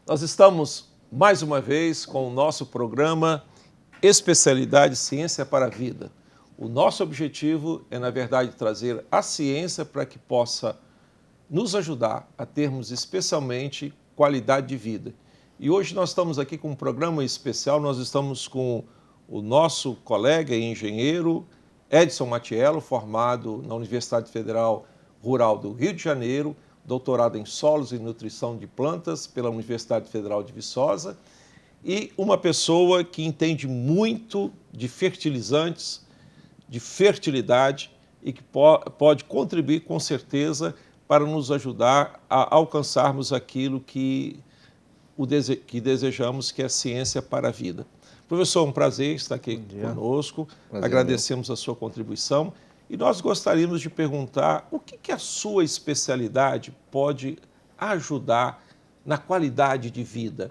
Nós estamos, mais uma vez, com o nosso programa Especialidade Ciência para a Vida. O nosso objetivo é, na verdade, trazer a ciência para que possa nos ajudar a termos, especialmente, qualidade de vida. E hoje nós estamos aqui com um programa especial, nós estamos com o nosso colega e engenheiro Edson Matiello, formado na Universidade Federal Rural do Rio de Janeiro, doutorado em Solos e Nutrição de Plantas pela Universidade Federal de Viçosa, e uma pessoa que entende muito de fertilizantes, de fertilidade e que pode contribuir com certeza para nos ajudar a alcançarmos aquilo que desejamos, que é a ciência para a vida. Professor, é um prazer estar aqui conosco, agradecemos a sua contribuição. E nós gostaríamos de perguntar o que a sua especialidade pode ajudar na qualidade de vida,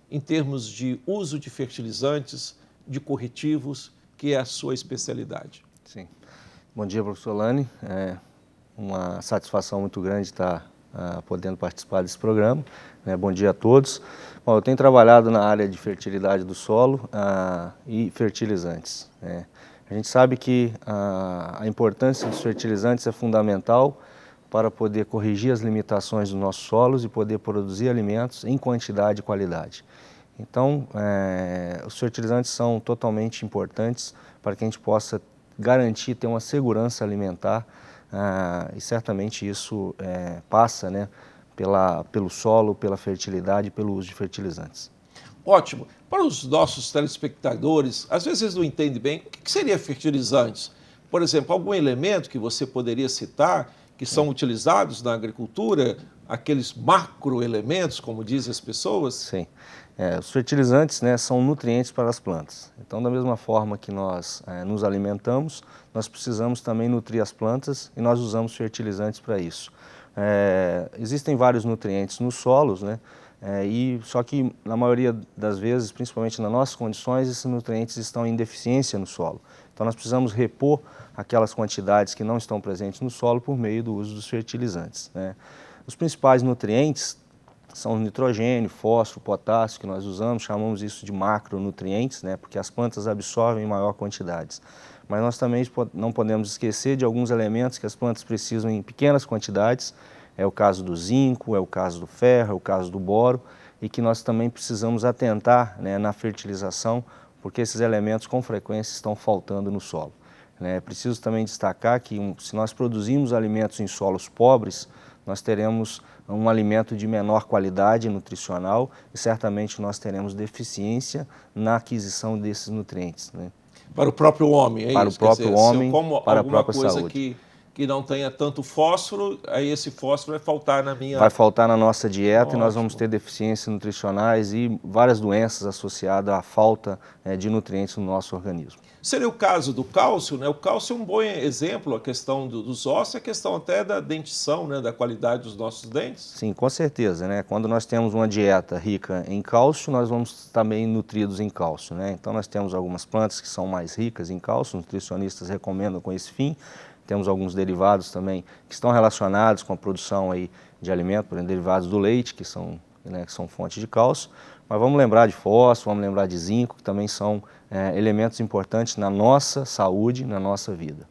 em termos de uso de fertilizantes, de corretivos, que é a sua especialidade. Sim. Bom dia, professor Lani. É uma satisfação muito grande estar podendo participar desse programa. Bom dia a todos. Bom, eu tenho trabalhado na área de fertilidade do solo e fertilizantes. A gente sabe que a importância dos fertilizantes é fundamental para poder corrigir as limitações dos nossos solos e poder produzir alimentos em quantidade e qualidade. Então, os fertilizantes são totalmente importantes para que a gente possa garantir ter uma segurança alimentar e certamente isso passa, pelo solo, pela fertilidade e pelo uso de fertilizantes. Ótimo. Para os nossos telespectadores, às vezes eles não entendem bem o que seria fertilizantes. Por exemplo, algum elemento que você poderia citar que são utilizados na agricultura, aqueles macroelementos, como dizem as pessoas? Sim. Os fertilizantes, são nutrientes para as plantas. Então, da mesma forma que nós nos alimentamos, nós precisamos também nutrir as plantas e nós usamos fertilizantes para isso. Existem vários nutrientes nos solos, só que na maioria das vezes, principalmente nas nossas condições, esses nutrientes estão em deficiência no solo. Então nós precisamos repor aquelas quantidades que não estão presentes no solo por meio do uso dos fertilizantes. Os principais nutrientes são o nitrogênio, fósforo, potássio, que nós usamos, chamamos isso de macronutrientes, porque as plantas absorvem em maior quantidades. Mas nós também não podemos esquecer de alguns elementos que as plantas precisam em pequenas quantidades. É o caso do zinco, é o caso do ferro, é o caso do boro, e que nós também precisamos atentar na fertilização, porque esses elementos com frequência estão faltando no solo. É preciso também destacar que se nós produzimos alimentos em solos pobres, nós teremos um alimento de menor qualidade nutricional e certamente nós teremos deficiência na aquisição desses nutrientes. Para o próprio homem, é isso? Para o próprio homem, para a própria coisa saúde. Que não tenha tanto fósforo, aí esse fósforo vai faltar na minha... Vai faltar na nossa dieta. Ótimo. E nós vamos ter deficiências nutricionais e várias doenças associadas à falta de nutrientes no nosso organismo. Seria o caso do cálcio, O cálcio é um bom exemplo, a questão dos ossos, a questão até da dentição, da qualidade dos nossos dentes. Sim, com certeza, Quando nós temos uma dieta rica em cálcio, nós vamos estar bem nutridos em cálcio, Então nós temos algumas plantas que são mais ricas em cálcio, os nutricionistas recomendam com esse fim. Temos alguns derivados também que estão relacionados com a produção aí de alimento, por exemplo, derivados do leite, que são fonte de cálcio. Mas vamos lembrar de fósforo, vamos lembrar de zinco, que também são elementos importantes na nossa saúde, na nossa vida.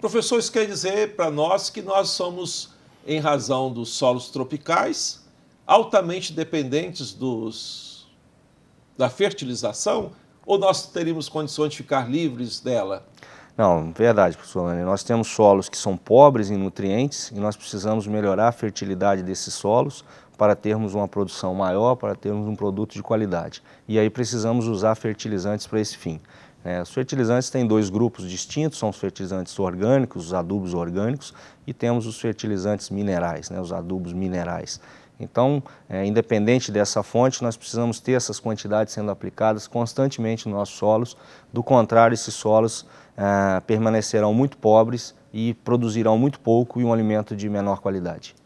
Professor, isso quer dizer para nós que nós somos, em razão dos solos tropicais, altamente dependentes da fertilização, ou nós teríamos condições de ficar livres dela? Não, verdade, professor Lani. Nós temos solos que são pobres em nutrientes e nós precisamos melhorar a fertilidade desses solos para termos uma produção maior, para termos um produto de qualidade. E aí precisamos usar fertilizantes para esse fim. Os fertilizantes têm dois grupos distintos, são os fertilizantes orgânicos, os adubos orgânicos, e temos os fertilizantes minerais, os adubos minerais. Então, independente dessa fonte, nós precisamos ter essas quantidades sendo aplicadas constantemente nos nossos solos. Do contrário, esses solos permanecerão muito pobres e produzirão muito pouco e um alimento de menor qualidade.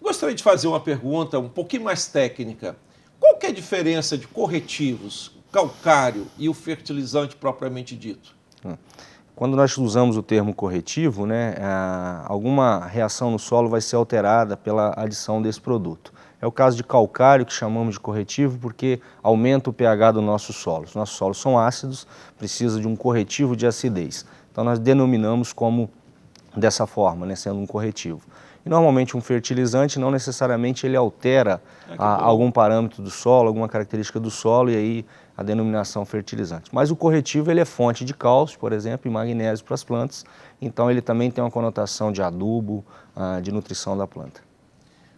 Gostaria de fazer uma pergunta um pouquinho mais técnica. Qual que é a diferença de corretivos, calcário e o fertilizante propriamente dito? Quando nós usamos o termo corretivo, né, alguma reação no solo vai ser alterada pela adição desse produto. É o caso de calcário, que chamamos de corretivo, porque aumenta o pH do nosso solo. Os nossos solos são ácidos, precisa de um corretivo de acidez. Então nós denominamos como dessa forma, né, sendo um corretivo. E normalmente um fertilizante não necessariamente ele altera algum parâmetro do solo, alguma característica do solo, e aí a denominação fertilizante. Mas o corretivo ele é fonte de cálcio, por exemplo, e magnésio para as plantas, então ele também tem uma conotação de adubo, de nutrição da planta.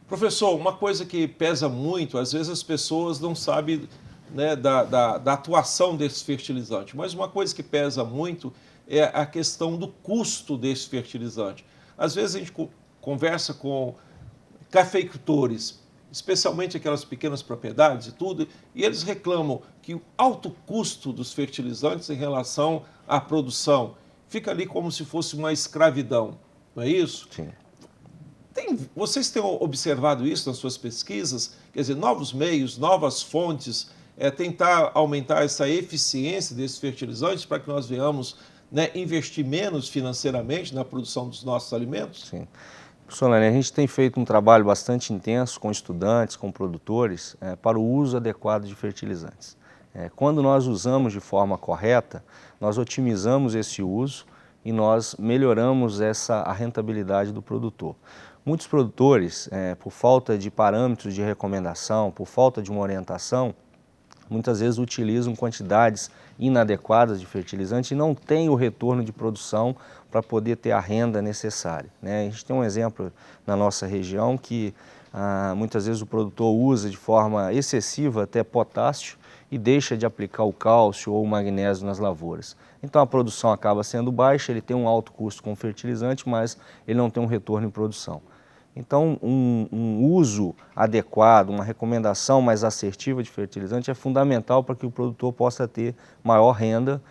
Professor, uma coisa que pesa muito, às vezes as pessoas não sabem, né, da atuação desse fertilizante, mas uma coisa que pesa muito é a questão do custo desse fertilizante. Às vezes a gente conversa com cafeicultores, especialmente aquelas pequenas propriedades e tudo, e eles reclamam que o alto custo dos fertilizantes em relação à produção fica ali como se fosse uma escravidão, não é isso? Sim. Vocês têm observado isso nas suas pesquisas? Quer dizer, novos meios, novas fontes, tentar aumentar essa eficiência desses fertilizantes para que nós venhamos, né, investir menos financeiramente na produção dos nossos alimentos? Sim. Professor Lani, a gente tem feito um trabalho bastante intenso com estudantes, com produtores, para o uso adequado de fertilizantes. Quando nós usamos de forma correta, nós otimizamos esse uso e nós melhoramos a rentabilidade do produtor. Muitos produtores, por falta de parâmetros de recomendação, por falta de uma orientação, muitas vezes utilizam quantidades inadequadas de fertilizante e não têm o retorno de produção para poder ter a renda necessária, né? A gente tem um exemplo na nossa região que muitas vezes o produtor usa de forma excessiva até potássio e deixa de aplicar o cálcio ou o magnésio nas lavouras. Então a produção acaba sendo baixa, ele tem um alto custo com fertilizante, mas ele não tem um retorno em produção. Então, um uso adequado, uma recomendação mais assertiva de fertilizante é fundamental para que o produtor possa ter maior renda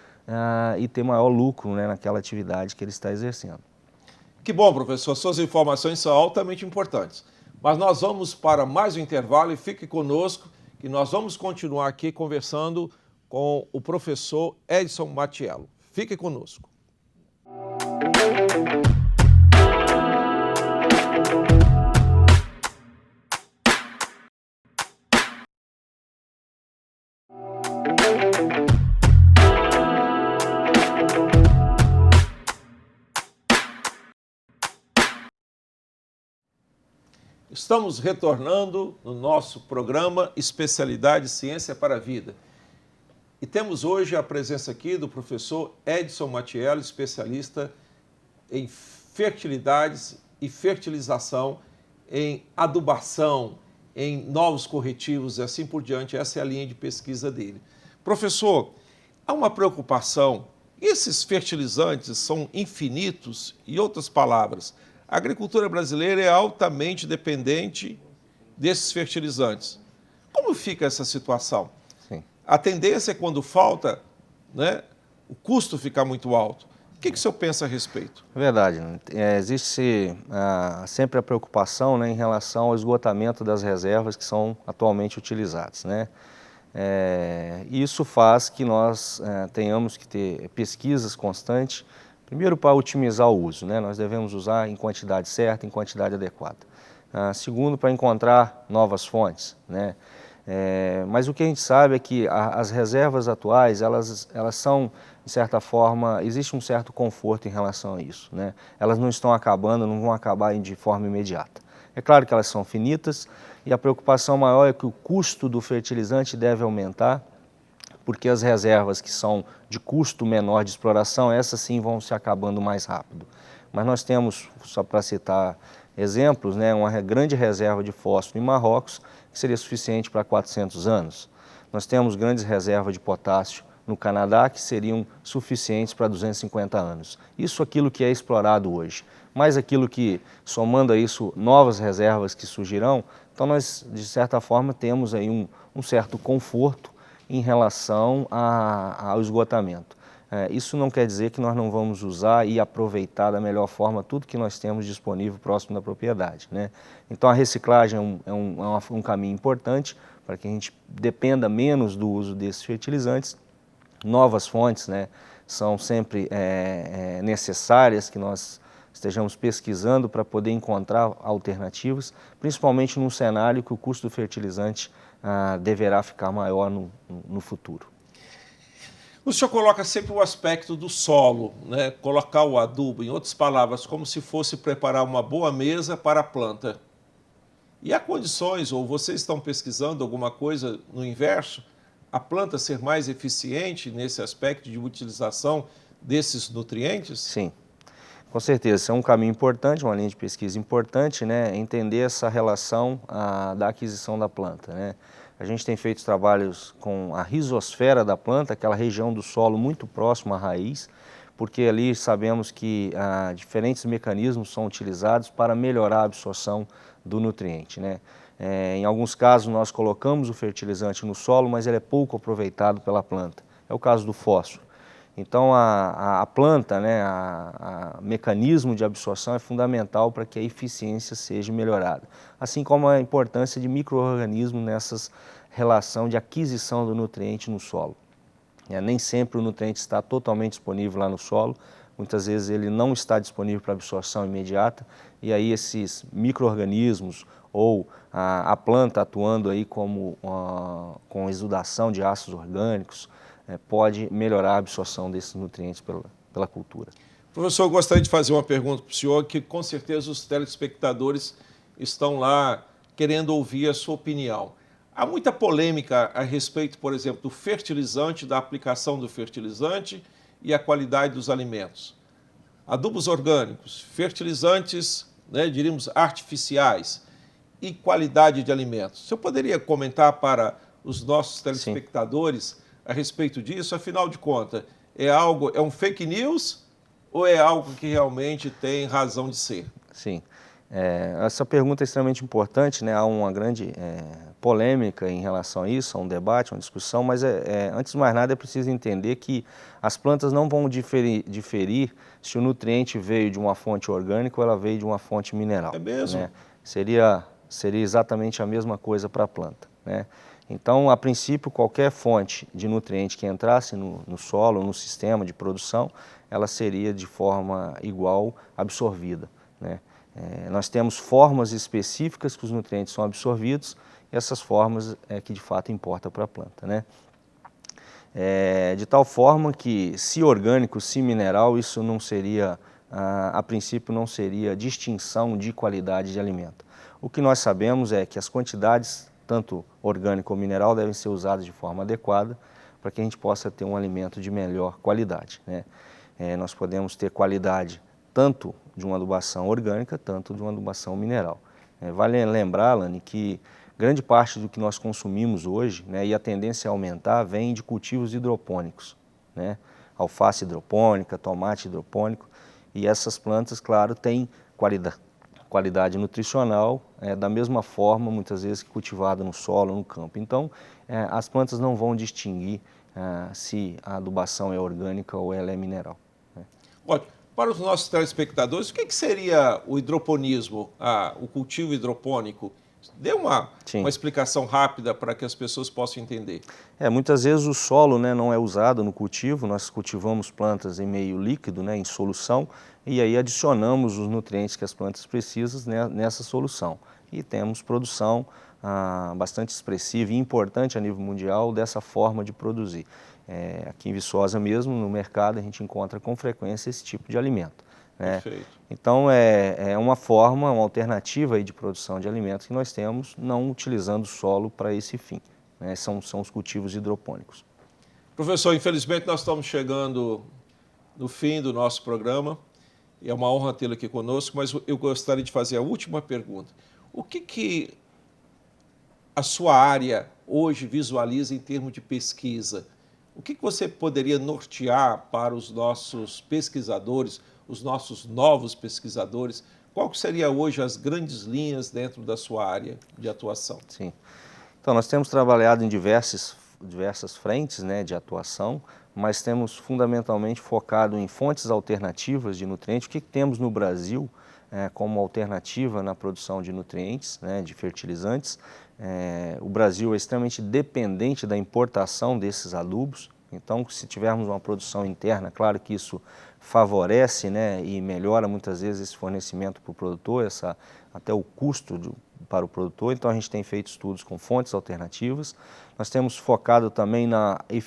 e ter maior lucro, né, naquela atividade que ele está exercendo. Que bom, professor. Suas informações são altamente importantes. Mas nós vamos para mais um intervalo e fique conosco, que nós vamos continuar aqui conversando com o professor Edson Matiello. Fique conosco. Estamos retornando no nosso programa Especialidade Ciência para a Vida. E temos hoje a presença aqui do professor Edson Matiello, especialista em fertilidades e fertilização, em adubação, em novos corretivos e assim por diante. Essa é a linha de pesquisa dele. Professor, há uma preocupação. Esses fertilizantes são infinitos? Em outras palavras, a agricultura brasileira é altamente dependente desses fertilizantes. Como fica essa situação? Sim. A tendência é quando falta, né, o custo ficar muito alto. O que o senhor pensa a respeito? É verdade. Existe sempre a preocupação, né, em relação ao esgotamento das reservas que são atualmente utilizadas, né? Isso faz que nós tenhamos que ter pesquisas constantes. Primeiro, para otimizar o uso, né? Nós devemos usar em quantidade certa, em quantidade adequada. Segundo, para encontrar novas fontes, né? Mas o que a gente sabe é que as reservas atuais, elas são, de certa forma, existe um certo conforto em relação a isso, né? Elas não estão acabando, não vão acabar de forma imediata. É claro que elas são finitas e a preocupação maior é que o custo do fertilizante deve aumentar, porque as reservas que são de custo menor de exploração, essas sim vão se acabando mais rápido. Mas nós temos, só para citar exemplos, né, uma grande reserva de fósforo em Marrocos, que seria suficiente para 400 anos. Nós temos grandes reservas de potássio no Canadá, que seriam suficientes para 250 anos. Isso aquilo que é explorado hoje. Mais aquilo que, somando a isso, novas reservas que surgirão, então nós, de certa forma, temos aí um certo conforto em relação ao esgotamento. Isso não quer dizer que nós não vamos usar e aproveitar da melhor forma tudo que nós temos disponível próximo da propriedade, né? Então a reciclagem é um caminho importante para que a gente dependa menos do uso desses fertilizantes. Novas fontes, né, são sempre necessárias que nós estejamos pesquisando para poder encontrar alternativas, principalmente num cenário que o custo do fertilizante deverá ficar maior no futuro. O senhor coloca sempre o aspecto do solo, né? Colocar o adubo, em outras palavras, como se fosse preparar uma boa mesa para a planta. E há condições, ou vocês estão pesquisando alguma coisa no inverso, a planta ser mais eficiente nesse aspecto de utilização desses nutrientes? Sim, com certeza. Isso é um caminho importante, uma linha de pesquisa importante, né? Entender essa relação da aquisição da planta, né? A gente tem feito trabalhos com a rizosfera da planta, aquela região do solo muito próxima à raiz, porque ali sabemos que diferentes mecanismos são utilizados para melhorar a absorção do nutriente, né? Em alguns casos nós colocamos o fertilizante no solo, mas ele é pouco aproveitado pela planta. É o caso do fósforo. Então a planta, né, o mecanismo de absorção é fundamental para que a eficiência seja melhorada. Assim como a importância de micro-organismos nessa relação de aquisição do nutriente no solo. Nem sempre o nutriente está totalmente disponível lá no solo, muitas vezes ele não está disponível para absorção imediata, e aí esses micro-organismos ou a planta atuando aí como com exudação de ácidos orgânicos, pode melhorar a absorção desses nutrientes pela cultura. Professor, eu gostaria de fazer uma pergunta para o senhor, que com certeza os telespectadores estão lá querendo ouvir a sua opinião. Há muita polêmica a respeito, por exemplo, do fertilizante, da aplicação do fertilizante e a qualidade dos alimentos. Adubos orgânicos, fertilizantes, né, diríamos, artificiais e qualidade de alimentos. O senhor poderia comentar para os nossos telespectadores Sim. A respeito disso? Afinal de contas, é um fake news ou é algo que realmente tem razão de ser? Sim. Essa pergunta é extremamente importante, né? Há uma grande polêmica em relação a isso, há um debate, uma discussão, mas antes de mais nada é preciso entender que as plantas não vão diferir se o nutriente veio de uma fonte orgânica ou ela veio de uma fonte mineral. É mesmo? Né? Seria exatamente a mesma coisa para a planta, né? Então, a princípio, qualquer fonte de nutriente que entrasse no solo, no sistema de produção, ela seria de forma igual absorvida, né? Nós temos formas específicas que os nutrientes são absorvidos, e essas formas é que de fato importa para a planta, né? De tal forma que, se orgânico, se mineral, isso não seria, a princípio, não seria distinção de qualidade de alimento. O que nós sabemos é que as quantidades, tanto orgânico ou mineral, devem ser usadas de forma adequada para que a gente possa ter um alimento de melhor qualidade, né? Nós podemos ter qualidade tanto de uma adubação orgânica, tanto de uma adubação mineral. Vale lembrar, Alane, que grande parte do que nós consumimos hoje, né, e a tendência a aumentar, vem de cultivos hidropônicos, né? Alface hidropônica, tomate hidropônico, e essas plantas, claro, têm qualidade nutricional, da mesma forma, muitas vezes, que cultivada no solo, no campo. Então, as plantas não vão distinguir se a adubação é orgânica ou ela é mineral, né? Ótimo. Para os nossos telespectadores, o que seria o hidroponismo, o cultivo hidropônico? Dê uma explicação rápida para que as pessoas possam entender. Muitas vezes o solo, né, não é usado no cultivo, nós cultivamos plantas em meio líquido, né, em solução, e aí adicionamos os nutrientes que as plantas precisam, né, nessa solução. E temos produção bastante expressiva e importante a nível mundial dessa forma de produzir. Aqui em Viçosa mesmo, no mercado, a gente encontra com frequência esse tipo de alimento, né? Perfeito. Então, é uma forma, uma alternativa aí de produção de alimentos que nós temos, não utilizando o solo para esse fim, né? São os cultivos hidropônicos. Professor, infelizmente nós estamos chegando no fim do nosso programa. É uma honra tê-lo aqui conosco, mas eu gostaria de fazer a última pergunta. O que a sua área hoje visualiza em termos de pesquisa? O que você poderia nortear para os nossos pesquisadores, os nossos novos pesquisadores? Qual seria hoje as grandes linhas dentro da sua área de atuação? Sim. Então, nós temos trabalhado em diversas frentes, né, de atuação, mas temos fundamentalmente focado em fontes alternativas de nutrientes. O que temos no Brasil como alternativa na produção de nutrientes, né, de fertilizantes? O Brasil é extremamente dependente da importação desses adubos, Então, se tivermos uma produção interna, claro que isso favorece, né, e melhora muitas vezes esse fornecimento para o produtor, até o custo para o produtor. Então, a gente tem feito estudos com fontes alternativas. Nós temos focado também no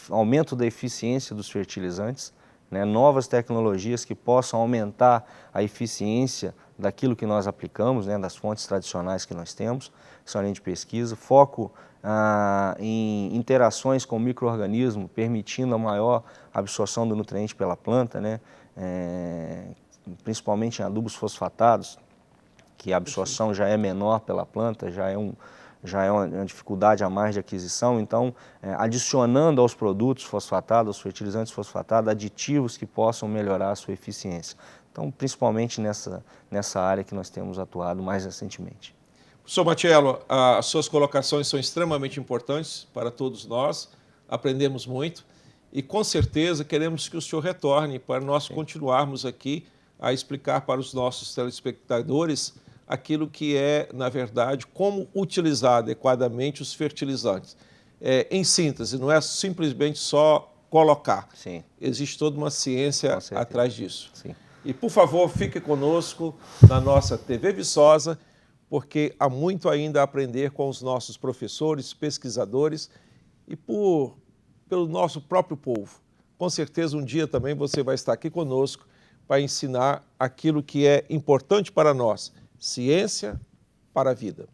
aumento da eficiência dos fertilizantes, né, novas tecnologias que possam aumentar a eficiência daquilo que nós aplicamos, né, das fontes tradicionais que nós temos. Isso é uma linha de pesquisa. Foco em interações com o micro-organismo, permitindo a maior absorção do nutriente pela planta, né, principalmente em adubos fosfatados, que a absorção já é menor pela planta, já é uma dificuldade a mais de aquisição. Então, adicionando aos produtos fosfatados, aos fertilizantes fosfatados, aditivos que possam melhorar a sua eficiência. Então, principalmente nessa área que nós temos atuado mais recentemente. Professor Matiello, as suas colocações são extremamente importantes para todos nós, aprendemos muito e com certeza queremos que o senhor retorne para nós continuarmos aqui a explicar para os nossos telespectadores aquilo que é, na verdade, como utilizar adequadamente os fertilizantes. Em síntese, não é simplesmente só colocar. Sim. Existe toda uma ciência atrás disso. Sim. E, por favor, fique conosco na nossa TV Viçosa, porque há muito ainda a aprender com os nossos professores, pesquisadores e pelo nosso próprio povo. Com certeza, um dia também você vai estar aqui conosco para ensinar aquilo que é importante para nós, ciência para a vida.